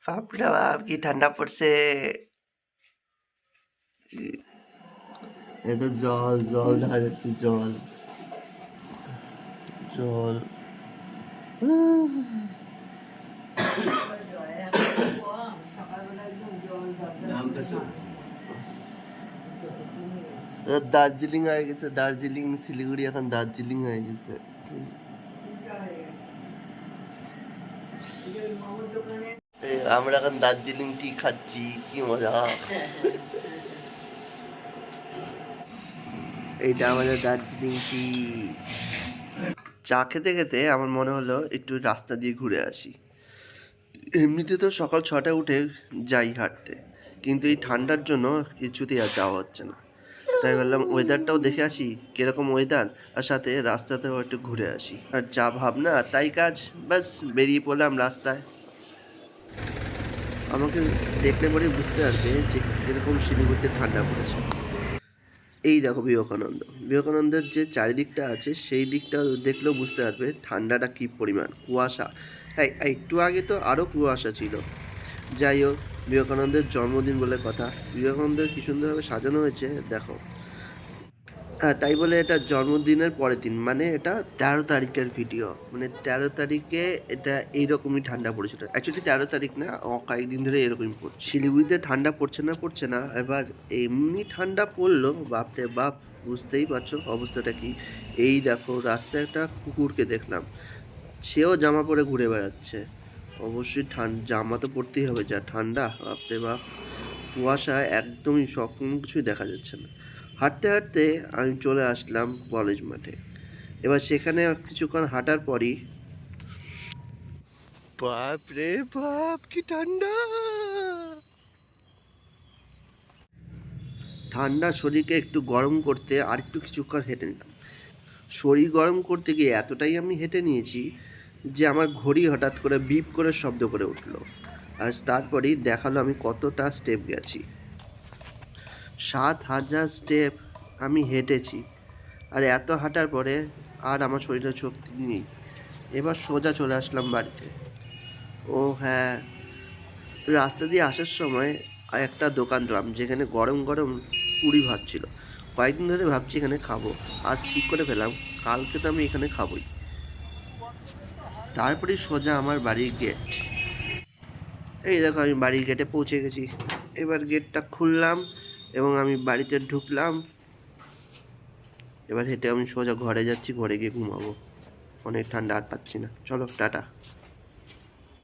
বাপরে বাপ কি ঠান্ডা পড়ছে। এত জল জল দেখা যাচ্ছে, জল জল। দার্জিলিং হয়ে গেছে, দার্জিলিং শিলিগুড়ি এখন দার্জিলিং হয়ে গেছে। আমরা এখন দার্জিলিং টি খাচ্ছি, কি মজা। এইটা আমাদের দার্জিলিং টি। চা খেতে খেতে আমার মনে হলো একটু রাস্তা দিয়ে ঘুরে আসি। এমনিতে তো সকাল 6টায় উঠে যাই হাঁটতে, কিন্তু এই ঠান্ডার জন্য কিছুতেই আর যাওয়া হচ্ছে না। তাই বললাম ওয়েদারটাও দেখে আসি কিরকম ওয়েদার, আর সাথে রাস্তাতেও একটু ঘুরে আসি। আর যা ভাবনা তাই কাজ, ব্যাস বেরিয়ে পড়লাম রাস্তায়। আমাকে দেখলে পরে বুঝতে পারবে যে কিরকম শিলিগুড়িতে ঠান্ডা পড়েছে। এই দেখো বিবেকানন্দ, বিবেকানন্দের যে চারিদিকটা আছে সেই দিকটা দেখলেও বুঝতে পারবে ঠান্ডাটা কী পরিমাণ। কুয়াশা, হ্যাঁ একটু আগে তো আরও কুয়াশা ছিল। যাই হোক, বিবেকানন্দের জন্মদিন বলে কথা, বিবেকানন্দের কী সুন্দরভাবে সাজানো হয়েছে দেখো। হ্যাঁ তাই বলে এটা জন্মদিনের পরের দিন, মানে এটা 13 তারিখের ভিডিও, মানে 13 তারিখে এটা এইরকমই ঠান্ডা পড়েছিল। অ্যাকচুয়ালি 13 তারিখ না, কয়েকদিন ধরে এরকমই পড়ছে। শিলিগুড়িতে ঠান্ডা পড়ছে না, এবার এমনি ঠান্ডা পড়লো, বাপরে বাপ, বুঝতেই পারছো অবস্থাটা কি। এই দেখো রাস্তায় একটা কুকুরকে দেখলাম, সেও জামা পরে ঘুরে বেড়াচ্ছে। অবশ্যই জামা তো পরতেই হবে, যা ঠান্ডা, বাপরে বাপ। কুয়াশা একদমই সব কোনো কিছুই দেখা যাচ্ছে না। হাঁটতে হাঁটতে আমি চলে আসলাম কলেজ মাঠে। এবার সেখানে কিছুক্ষণ হাঁটার পরই বাপ রে বাপ কি ঠান্ডা। ঠান্ডা শরীরকে একটু গরম করতে আর একটু কিছুক্ষণ হেঁটে নিলাম। শরীর গরম করতে গিয়ে এতটাই আমি হেঁটে নিয়েছি যে আমার ঘড়ি হঠাৎ করে বিপ করে শব্দ করে উঠলো। আর তারপরেই দেখালো আমি কতটা স্টেপ গেছি। 7,000 স্টেপ আমি হেঁটেছি। আর এত হাঁটার পরে আর আমার শরীরে শক্তি নেই। এবার সোজা চলে আসলাম বাড়িতে। ও হ্যাঁ, রাস্তা দিয়ে আসার সময় একটা দোকান পেলাম যেখানে গরম গরম পুরি ভাত ছিল। কয়েকদিন ধরে ভাবছি এখানে খাবো, আজ ঠিক করে ফেলাম কালকে তো আমি এখানে খাবোই। তারপরে সোজা আমার বাড়ির গেট। এই দেখো আমি বাড়ির গেটে পৌঁছে গেছি। এবার গেটটা খুললাম এবং আমি বাড়িতে ঢুকলাম। এবার হেঁটে আমি সোজা ঘরে যাচ্ছি, ঘরে গিয়ে ঘুমাবো। অনেক ঠান্ডা, আর পাচ্ছি না। চলো টাটা।